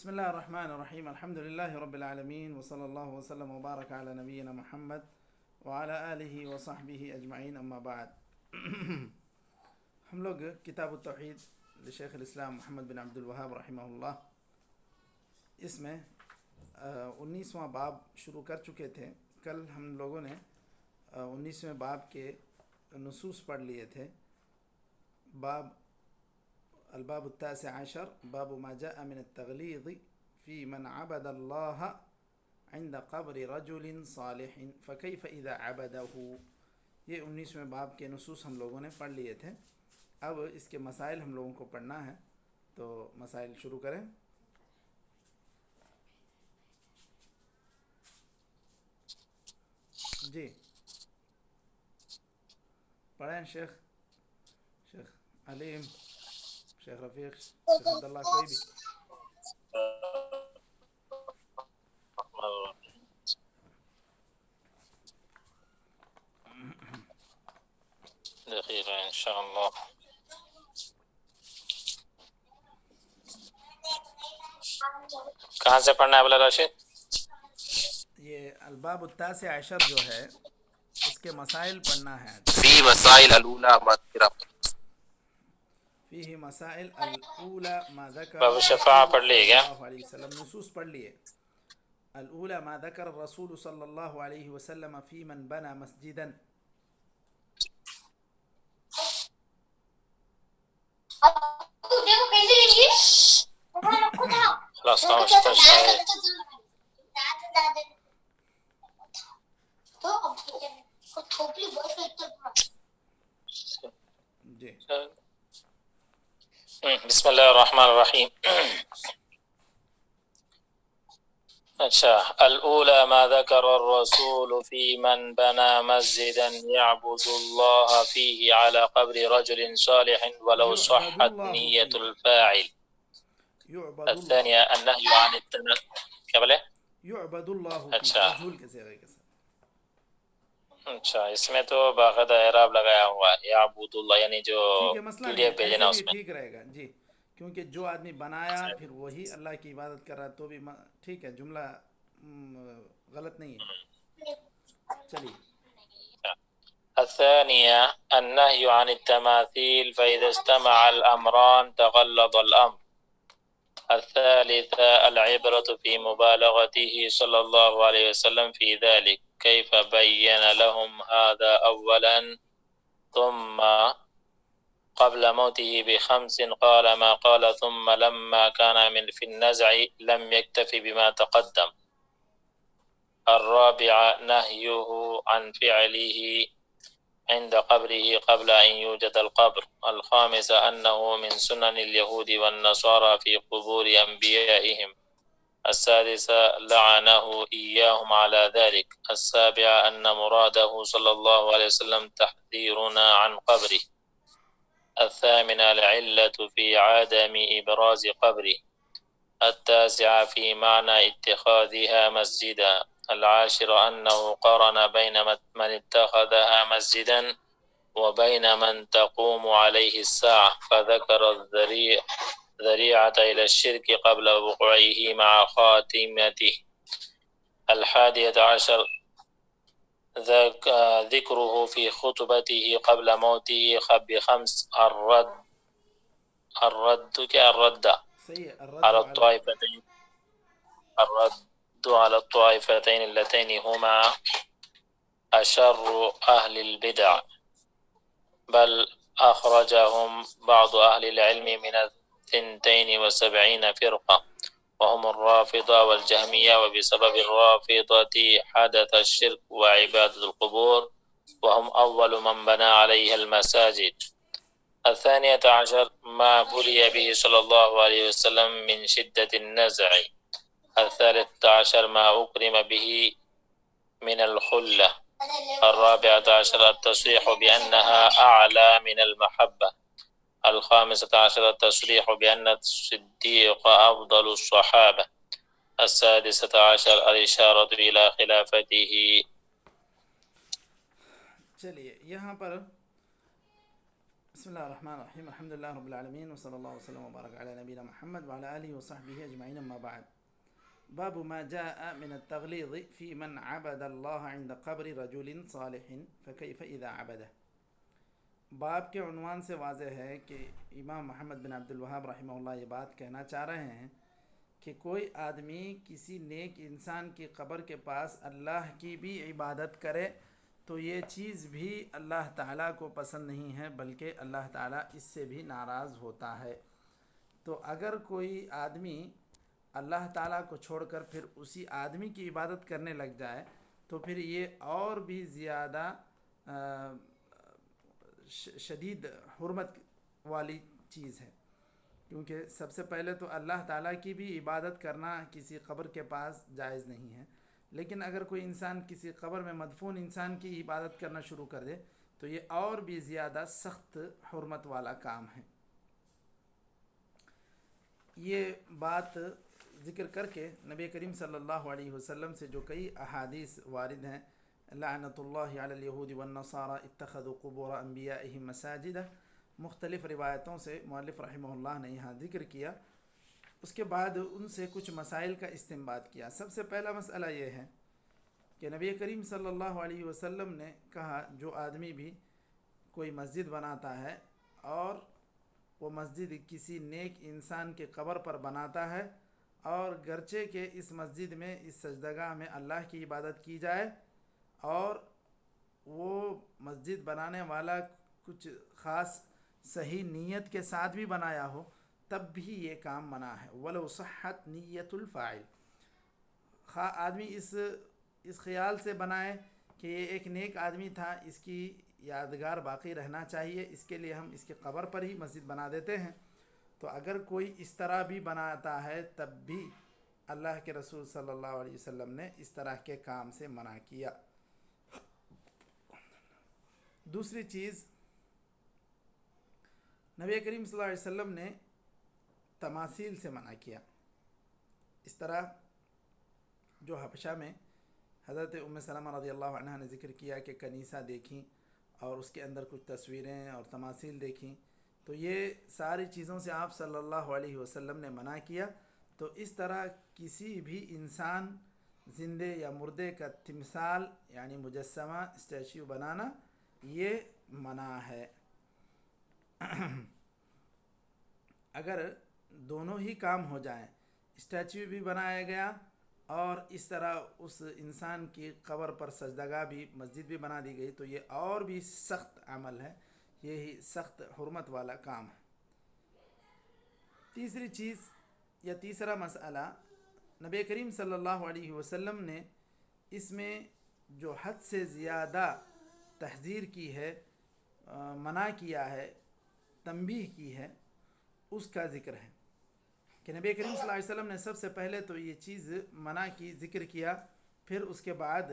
بسم الله الرحمن الرحيم. الحمد لله رب العالمين، وصلى الله وسلم وبارك على نبينا محمد وعلى آله وصحبه أجمعين. أما بعد ہم لوگ کتاب التوحید لشیخ الاسلام محمد بن عبد الوہاب رحمہ اللہ، اس میں 19واں باب شروع کر چکے تھے. کل ہم لوگوں نے 19ویں باب کے نصوص پڑھ لیے تھے. الباب التاسع عشر باب ما جاء من التغلیظ في من عبد الله عند قبر رجل صالح فكيف اذا عبده. یہ 19ویں باب کے نصوص ہم لوگوں نے پڑھ لیے تھے. اب اس کے مسائل ہم لوگوں کو پڑھنا ہے، تو مسائل شروع کریں. جی پڑھیں. شیخ علیم، شیخ رفیق، شیخ عبداللہ، کوئی بھی. دقیقہ انشاءاللہ. کہاں سے پڑھنا ہے بلا راشد؟ یہ الباب التاسع عشر جو ہے اس کے مسائل پڑھنا ہے. فی مسائل الاولی مذکرہ. فیہ مسائل الاولی ما ذکر باب الشفاعہ الرسول پڑھ لیے صلی کیا؟ اللہ علیہ وسلم. نصوص پڑھ لیے. الاولی ما ذکر الرسول صلی اللہ علیہ وسلم فی من بنا مسجدا. خلاص خاموش شاید. جی بسم اللہ الرحمن الرحیم. اچھا، الاولى ما ذكر الرسول في من بنى مسجدا يعبد الله فيه على قبر رجل صالح ولو یعبد صحت اللہ نية فیہ. الفاعل. یعبد اللہ. الثانية النهي عن کیا بولے؟ یعبد اللہ فیہ اچھا مجھول کے صیغے کے ساتھ. اچھا، اس میں تو باقاعدہ اعراب لگایا ہوا ہے یعبد اللہ، یعنی جو ٹھیک ہے، مسئلہ پی ڈی نہیں ہے، ایف بھیجے ایسے نا بھی اس میں. ٹھیک رہے گا. جی کیونکہ جو آدمی بنایا پھر وہی اللہ کی عبادت کر رہا ہے تو بھی ٹھیک ہے، جملہ غلط نہیں ہے. چلیے. الثانية النهي عن التماثيل فإذا استمع الأمران تغلظ الأمر. الثالثة العبرة في مبالغته صلى الله عليه وسلم في ذلك، كيف بين لهم هذا أولا ثم قبل موته بخمس قال ما قال ثم لما كان من في النزع لم يكتف بما تقدم. الرابعة نهيه عن فعله عند قبره قبل أن يوجد القبر. الخامسة أنه من سنن اليهود والنصارى في قبور أنبيائهم. السادسة لعنه إياهم على ذلك. السابعة أن مراده صلى الله عليه وسلم تحذيرنا عن قبره. الثامنة العلة في عدم إبراز قبره. التاسعة في معنى اتخاذها مسجدا. العاشر أنه قارن بين من اتخذها مسجدا وبين من تقوم عليه الساعة فذكر الذريعة إلى الشرك قبل وقوعه مع خاتمته. الحادية عشر ذكره في خطبته قبل موته بخمس الرد صحیح. على الطائفتين على الطائفتين اللتين هما أشر أهل البدع، بل أخرجهم بعض أهل العلم من 72 فرقة وهم الرافضة والجهمية، وبسبب الرافضة حدث الشرك وعبادة القبور وهم أول من بنى عليها المساجد. الثانية عشر ما بلي به صلى الله عليه وسلم من شدة النزع. الثالث عشر ما أكرم به من الخلة. الرابعة عشر التصريح بأنها أعلى من المحبة. الخامسة عشر التصريح بأن الصديق أفضل الصحابة. السادسة عشر الإشارة إلى خلافته. چلیے یہاں پر بسم اللہ الرحمن الرحیم الحمد للہ رب العالمین وصلی اللہ وسلم وبارک علی نبینا محمد وعلی آلہ وصحبہ اجمعین اما بعد باب ما جاء من التغلیظ فی من عبد اللہ عند قبر رجل صالح فکیف اذا عبده۔ باب کے عنوان سے واضح ہے کہ امام محمد بن عبد الوہاب رحمہ اللہ یہ بات کہنا چاہ رہے ہیں کہ کوئی آدمی کسی نیک انسان کی قبر کے پاس اللہ کی بھی عبادت کرے تو یہ چیز بھی اللہ تعالیٰ کو پسند نہیں ہے، بلکہ اللہ تعالیٰ اس سے بھی ناراض ہوتا ہے۔ تو اگر کوئی آدمی اللہ تعالیٰ کو چھوڑ کر پھر اسی آدمی کی عبادت کرنے لگ جائے تو پھر یہ اور بھی زیادہ شدید حرمت والی چیز ہے، کیونکہ سب سے پہلے تو اللہ تعالیٰ کی بھی عبادت کرنا کسی قبر کے پاس جائز نہیں ہے، لیکن اگر کوئی انسان کسی قبر میں مدفون انسان کی عبادت کرنا شروع کر دے تو یہ اور بھی زیادہ سخت حرمت والا کام ہے۔ یہ بات ذکر کر کے نبی کریم صلی اللہ علیہ وسلم سے جو کئی احادیث وارد ہیں، لعنت اللہ علی الیہود والنصارى اتخذوا قبور انبیائہم مساجد، مختلف روایتوں سے مؤلف رحمہ اللہ نے یہاں ذکر کیا۔ اس کے بعد ان سے کچھ مسائل کا استنباط کیا۔ سب سے پہلا مسئلہ یہ ہے کہ نبی کریم صلی اللہ علیہ وسلم نے کہا جو آدمی بھی کوئی مسجد بناتا ہے اور وہ مسجد کسی نیک انسان کے قبر پر بناتا ہے، اور گرچہ کہ اس مسجد میں اس سجدگاہ میں اللہ کی عبادت کی جائے اور وہ مسجد بنانے والا کچھ خاص صحیح نیت کے ساتھ بھی بنایا ہو تب بھی یہ کام منع ہے، وَلَوْ صَحَّتْ نِيَّةُ الْفَاعِلِ۔ خواہ آدمی اس خیال سے بنائے کہ یہ ایک نیک آدمی تھا، اس کی یادگار باقی رہنا چاہیے، اس کے لیے ہم اس کے قبر پر ہی مسجد بنا دیتے ہیں، تو اگر کوئی اس طرح بھی بناتا ہے تب بھی اللہ کے رسول صلی اللہ علیہ وسلم نے اس طرح کے کام سے منع کیا۔ دوسری چیز، نبی کریم صلی اللہ علیہ وسلم نے تماثیل سے منع کیا۔ اس طرح جو حبشہ میں حضرت ام سلمہ رضی اللہ عنہ نے ذکر کیا کہ کنیسہ دیکھیں اور اس کے اندر کچھ تصویریں اور تماثیل دیکھیں، تو یہ ساری چیزوں سے آپ صلی اللہ علیہ وسلم نے منع کیا۔ تو اس طرح کسی بھی انسان زندے یا مردے کا تمثال یعنی مجسمہ اسٹیچو بنانا یہ منع ہے۔ اگر دونوں ہی کام ہو جائیں، اسٹیچو بھی بنایا گیا اور اس طرح اس انسان کی قبر پر سجدگاہ بھی مسجد بھی بنا دی گئی تو یہ اور بھی سخت عمل ہے، یہی سخت حرمت والا کام ہے۔ تیسری چیز یا تیسرا مسئلہ، نبی کریم صلی اللہ علیہ وسلم نے اس میں جو حد سے زیادہ تحذیر کی ہے، منع کیا ہے، تنبیہ کی ہے، اس کا ذکر ہے کہ نبی کریم صلی اللہ علیہ وسلم نے سب سے پہلے تو یہ چیز منع کی، ذکر کیا، پھر اس کے بعد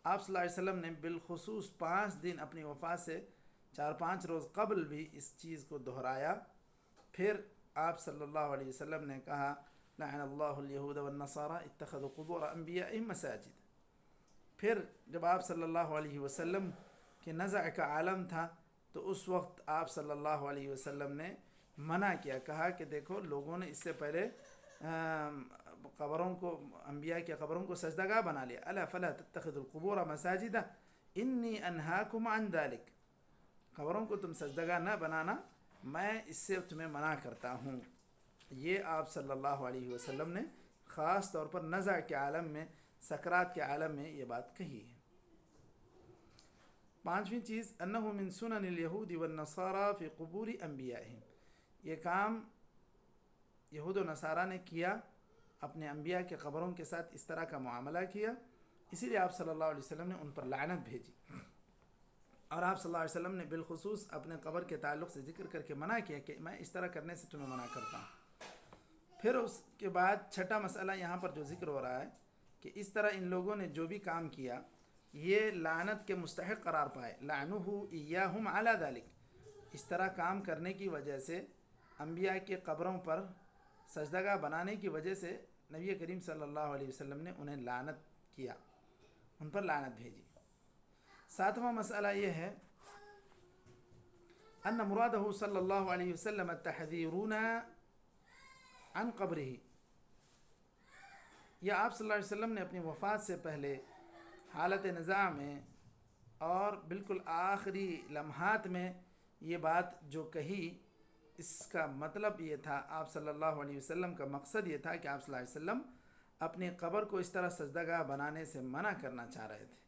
آپ صلی اللہ علیہ وسلم نے بالخصوص 5 دن اپنی وفات سے 4-5 روز قبل بھی اس چیز کو دہرایا۔ پھر آپ صلی اللہ علیہ وسلم نے کہا لعن اللہ الیہود والنصارى اتخذوا قبور انبیائہم مساجد۔ پھر جب آپ صلی اللہ علیہ وسلم کے نزع کا عالم تھا تو اس وقت آپ صلی اللہ علیہ وسلم نے منع کیا، کہا کہ دیکھو لوگوں نے اس سے پہلے قبروں کو، انبیاء کے قبروں کو سجدگاہ بنا لیا، الا فلا تتخذوا القبور مساجد انی انہاکم عن ذلک، قبروں کو تم سجدگاہ نہ بنانا، میں اس سے تمہیں منع کرتا ہوں۔ یہ آپ صلی اللہ علیہ وسلم نے خاص طور پر نزع کے عالم میں، سکرات کے عالم میں یہ بات کہی ہے۔ 5ویں چیز، انہ من سنن الیہود والنصارى فی قبور انبیائہم، یہ کام یہود و نصارہ نے کیا، اپنے انبیاء کے قبروں کے ساتھ اس طرح کا معاملہ کیا، اسی لیے آپ صلی اللہ علیہ وسلم نے ان پر لعنت بھیجی، اور آپ صلی اللہ علیہ وسلم نے بالخصوص اپنے قبر کے تعلق سے ذکر کر کے منع کیا کہ میں اس طرح کرنے سے تمہیں منع کرتا ہوں۔ پھر اس کے بعد چھٹا مسئلہ یہاں پر جو ذکر ہو رہا ہے کہ اس طرح ان لوگوں نے جو بھی کام کیا یہ لعنت کے مستحق قرار پائے، لعنہ ایاہم علی ذلک، اس طرح کام کرنے کی وجہ سے، انبیاء کے قبروں پر سجدگاہ بنانے کی وجہ سے نبی کریم صلی اللہ علیہ وسلم نے انہیں لعنت کیا، ان پر لعنت بھیجی۔ 7واں مسئلہ یہ ہے ان مرادہ صلی اللہ علیہ وسلم تحذیرنا عن قبرہ، یا آپ صلی اللہ علیہ وسلم نے اپنی وفات سے پہلے حالت نزاع میں اور بالکل آخری لمحات میں یہ بات جو کہی، اس کا مطلب یہ تھا، آپ صلی اللہ علیہ وسلم کا مقصد یہ تھا کہ آپ صلی اللہ علیہ وسلم اپنی قبر کو اس طرح سجدہ بنانے سے منع کرنا چاہ رہے تھے،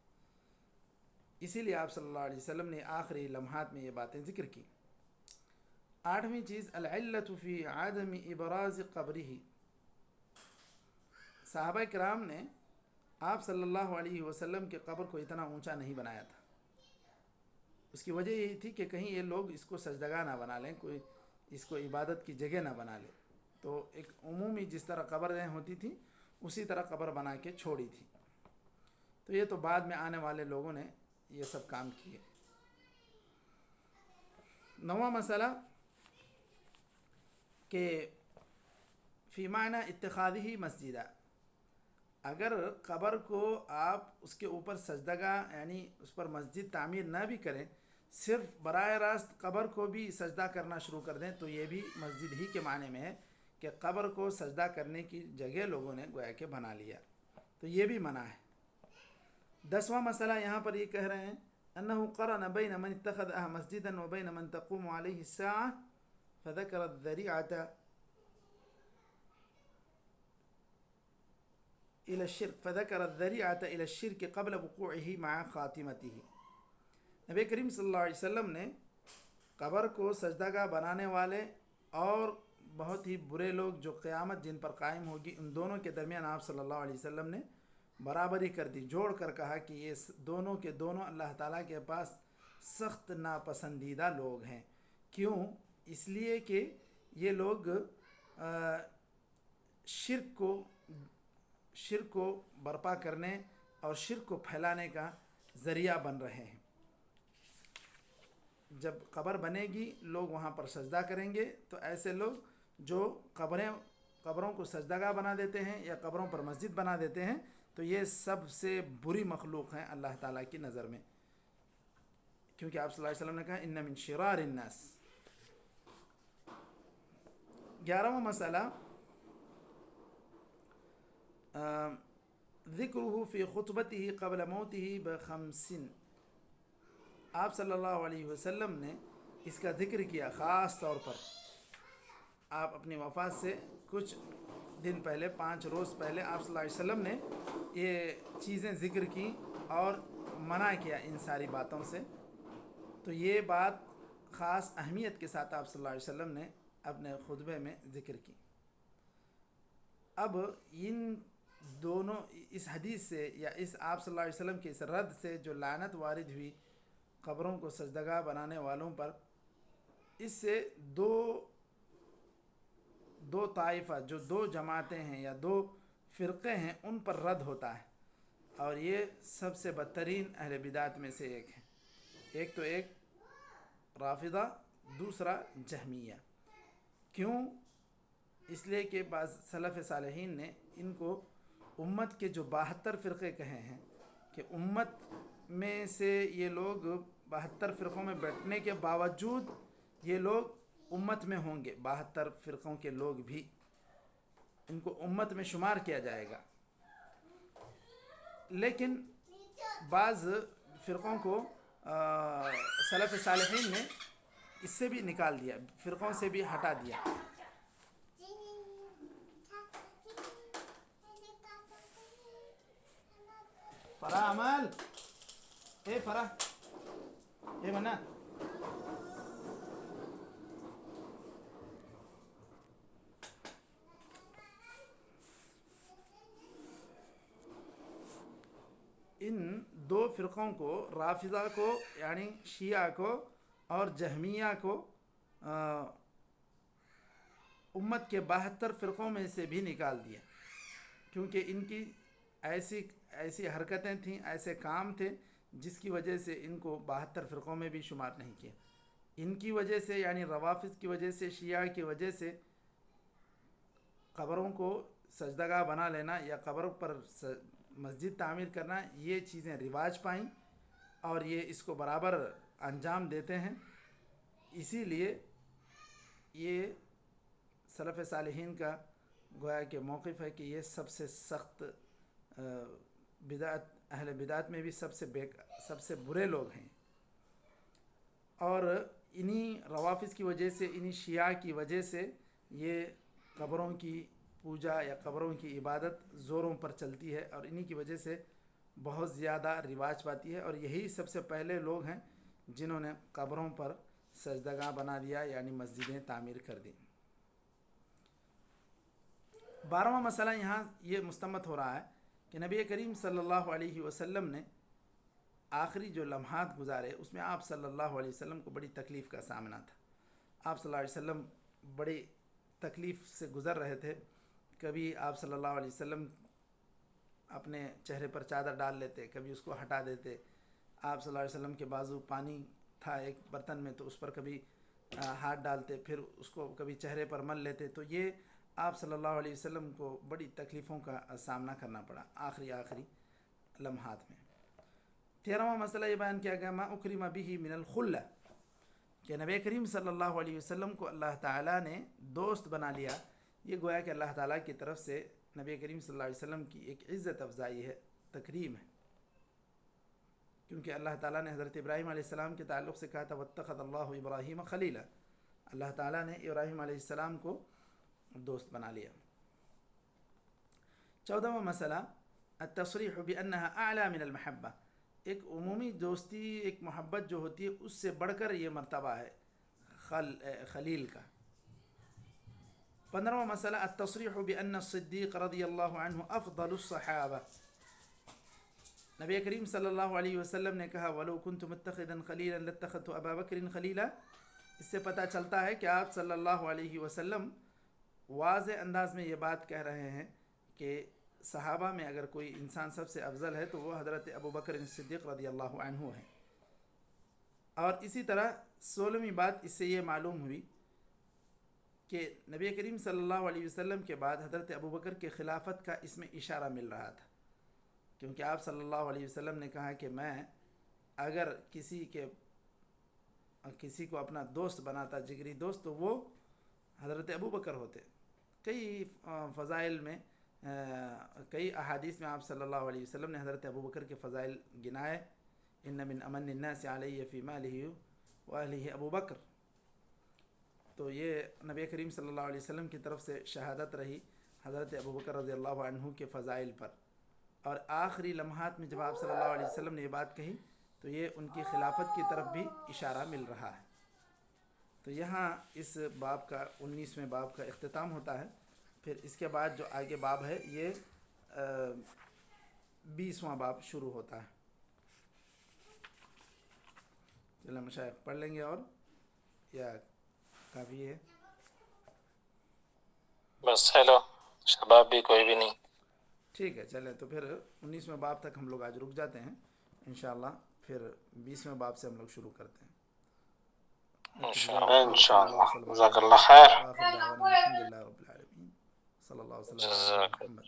اسی لیے آپ صلی اللہ علیہ وسلم نے آخری لمحات میں یہ باتیں ذکر کی۔ 8ویں چیز العلت فی عدم ابراز قبرہ، صحابہ کرام نے آپ صلی اللہ علیہ وسلم کے قبر کو اتنا اونچا نہیں بنایا تھا، اس کی وجہ یہی تھی کہ کہیں یہ لوگ اس کو سجدگاہ نہ بنا لیں، کوئی اس کو عبادت کی جگہ نہ بنا لے، تو ایک عمومی جس طرح قبریں ہوتی تھیں اسی طرح قبر بنا کے چھوڑی تھی، تو یہ تو بعد میں آنے والے لوگوں نے یہ سب کام کیے۔ 9واں مسئلہ کہ فی معنی اتخاذہ مسجدہ، اگر قبر کو آپ اس کے اوپر سجدگاہ یعنی اس پر مسجد تعمیر نہ بھی کریں، صرف براہ راست قبر کو بھی سجدہ کرنا شروع کر دیں، تو یہ بھی مسجد ہی کے معنی میں ہے کہ قبر کو سجدہ کرنے کی جگہ لوگوں نے گویا کہ بنا لیا، تو یہ بھی منع ہے۔ 10واں مسئلہ یہاں پر یہ کہہ رہے ہیں انہ قرن بین من اتخذها مسجدا وبین من تقوم علیہ الساعة فذکر الذریعة الى الشرک فذکر الذریعة الى الشرک قبل وقوعه مع خاتمته، نبی کریم صلی اللہ علیہ وسلم نے قبر کو سجدہ گاہ بنانے والے اور بہت ہی برے لوگ جو قیامت جن پر قائم ہوگی، ان دونوں کے درمیان آپ صلی اللہ علیہ وسلم نے برابری کر دی، جوڑ کر کہا کہ یہ دونوں کے دونوں اللہ تعالیٰ کے پاس سخت ناپسندیدہ لوگ ہیں۔ کیوں؟ اس لیے کہ یہ لوگ شرک کو برپا کرنے اور شرک کو پھیلانے کا ذریعہ بن رہے ہیں۔ جب قبر بنے گی لوگ وہاں پر سجدہ کریں گے، تو ایسے لوگ جو قبروں کو سجدہ گاہ بنا دیتے ہیں یا قبروں پر مسجد بنا دیتے ہیں، تو یہ سب سے بری مخلوق ہیں اللہ تعالیٰ کی نظر میں، کیونکہ آپ صلی اللہ علیہ وسلم نے کہا ان من شرار الناس۔ 11واں مسئلہ ذکرہ فی خطبتہ قبل موتہ ب50، آپ صلی اللہ علیہ وسلم نے اس کا ذکر کیا خاص طور پر، آپ اپنی وفات سے کچھ دن پہلے 5 روز پہلے آپ صلی اللہ علیہ وسلم نے یہ چیزیں ذکر کی اور منع کیا ان ساری باتوں سے، تو یہ بات خاص اہمیت کے ساتھ آپ صلی اللہ علیہ وسلم نے اپنے خطبے میں ذکر کی۔ اب ان دونوں اس حدیث سے یا اس آپ صلی اللہ علیہ وسلم کے اس رد سے جو لعنت وارد ہوئی قبروں کو سجدگاہ بنانے والوں پر، اس سے دو طائفہ جو 2 جماعتیں ہیں یا 2 فرقے ہیں ان پر رد ہوتا ہے، اور یہ سب سے بدترین اہل بدعت میں سے ایک ہے، ایک رافضہ، دوسرا جہمیہ۔ کیوں؟ اس لیے کہ بعض سلف صالحین نے ان کو امت کے جو 72 فرقے کہے ہیں کہ امت میں سے یہ لوگ 72 فرقوں میں بیٹھنے کے باوجود یہ لوگ امت میں ہوں گے، 72 فرقوں کے لوگ بھی ان کو امت میں شمار کیا جائے گا، لیکن بعض فرقوں کو سلف صالحین نے اس سے بھی نکال دیا، فرقوں سے بھی ہٹا دیا۔ فرح عمل فرح بنا ان 2 فرقوں کو، رافضہ کو یعنی شیعہ کو اور جہمیہ کو، امت کے 72 فرقوں میں سے بھی نکال دیا، کیونکہ ان کی ایسی حرکتیں تھیں، ایسے کام تھے جس کی وجہ سے ان کو 72 فرقوں میں بھی شمار نہیں کیا۔ ان کی وجہ سے یعنی روافض کی وجہ سے، شیعہ کی وجہ سے قبروں کو سجدگاہ بنا لینا یا قبر پر مسجد تعمیر کرنا، یہ چیزیں رواج پائیں اور یہ اس کو برابر انجام دیتے ہیں۔ اسی لیے یہ سلف صالحین کا گویا کہ موقف ہے کہ یہ سب سے سخت بدعت، اہل بدعت میں بھی سب سے برے لوگ ہیں، اور انہی روافظ کی وجہ سے، انہی شیعہ کی وجہ سے یہ قبروں کی پوجا یا قبروں کی عبادت زوروں پر چلتی ہے، اور انہی کی وجہ سے بہت زیادہ رواج پاتی ہے، اور یہی سب سے پہلے لوگ ہیں جنہوں نے قبروں پر سجدگاہ بنا دیا، یعنی مسجدیں تعمیر کر دیں۔ 12واں مسئلہ یہاں یہ مستمت ہو رہا ہے کہ نبی کریم صلی اللہ علیہ وسلم نے آخری جو لمحات گزارے اس میں آپ صلی اللہ علیہ وسلم کو بڑی تکلیف کا سامنا تھا۔ آپ صلی اللہ علیہ وسلم بڑی تکلیف سے گزر رہے تھے۔ کبھی آپ صلی اللہ علیہ وسلم اپنے چہرے پر چادر ڈال لیتے، کبھی اس کو ہٹا دیتے۔ آپ صلی اللہ علیہ وسلم کے بازو پانی تھا ایک برتن میں، تو اس پر کبھی ہاتھ ڈالتے، پھر اس کو کبھی چہرے پر مل لیتے۔ تو یہ آپ صلی اللہ علیہ وسلم کو بڑی تکلیفوں کا سامنا کرنا پڑا آخری لمحات میں۔ 13واں مسئلہ یہ بیان کیا گیا ما اکرم بہ من الخلہ، کہ نبی کریم صلی اللہ علیہ وسلم کو اللہ تعالیٰ نے دوست بنا لیا۔ یہ گویا کہ اللہ تعالیٰ کی طرف سے نبی کریم صلی اللہ علیہ وسلم کی ایک عزت افزائی ہے، تکریم ہے، کیونکہ اللہ تعالیٰ نے حضرت ابراہیم علیہ السلام کے تعلق سے کہا تھا واتخذ اللہ ابراہیم خلیلا، اللہ تعالیٰ نے ابراہیم علیہ السلام کو دوست بنا لیا۔ 14واں مسئلہ التصریح بانها اعلی من المحبہ، ایک عمومی دوستی، ایک محبت جو ہوتی ہے اس سے بڑھ کر یہ مرتبہ ہے خلیل کا۔ 15واں مسئلہ التصریح بان الصدیق رضی اللہ عنہ افضل الصحابہ، نبی کریم صلی اللہ علیہ وسلم نے کہا وَلَوْ كُنْتُ مُتَّخِذًا خَلِيلًا لَاتَّخَذْتُ أَبَا بَكْرٍ خَلِيلًا۔ اس سے پتہ چلتا ہے کہ آپ صلی اللہ علیہ وسلم واضح انداز میں یہ بات کہہ رہے ہیں کہ صحابہ میں اگر کوئی انسان سب سے افضل ہے تو وہ حضرت ابو بکر صدیق رضی اللہ عنہ ہے۔ اور اسی طرح 16ویں بات اس سے یہ معلوم ہوئی کہ نبی کریم صلی اللہ علیہ وسلم کے بعد حضرت ابو بکر کے خلافت کا اس میں اشارہ مل رہا تھا، کیونکہ آپ صلی اللہ علیہ وسلم نے کہا کہ میں اگر کسی کو اپنا دوست بناتا، جگری دوست، تو وہ حضرت ابو بکر ہوتے۔ کئی فضائل میں، کئی احادیث میں آپ صلی اللہ علیہ وسلم نے حضرت ابو بکر کے فضائل گنائے، ان من امن الناس علی فی مالہ واہلہ ابو بکر۔ تو یہ نبی کریم صلی اللہ علیہ وسلم کی طرف سے شہادت رہی حضرت ابو بکر رضی اللہ عنہ کے فضائل پر، اور آخری لمحات میں جب آپ صلی اللہ علیہ وسلم نے یہ بات کہی تو یہ ان کی خلافت کی طرف بھی اشارہ مل رہا ہے۔ تو یہاں اس باب کا 19ویں باب کا اختتام ہوتا ہے۔ پھر اس کے بعد جو آگے باب ہے یہ 20واں باب شروع ہوتا ہے۔ چلیں مشائخ پڑھ لیں گے، اور یا کافی ہے؟ بس ہیلو شباب بھی کوئی بھی نہیں؟ ٹھیک ہے، چلیں تو پھر 19ویں باب تک ہم لوگ آج رک جاتے ہیں، انشاءاللہ پھر 20ویں باب سے ہم لوگ شروع کرتے ہیں انشاءاللہ۔ جزاک اللہ خیر۔ وآخر دعوانا الحمدللہ رب العالمین، صلی اللہ وسلم علی جزاک محمد۔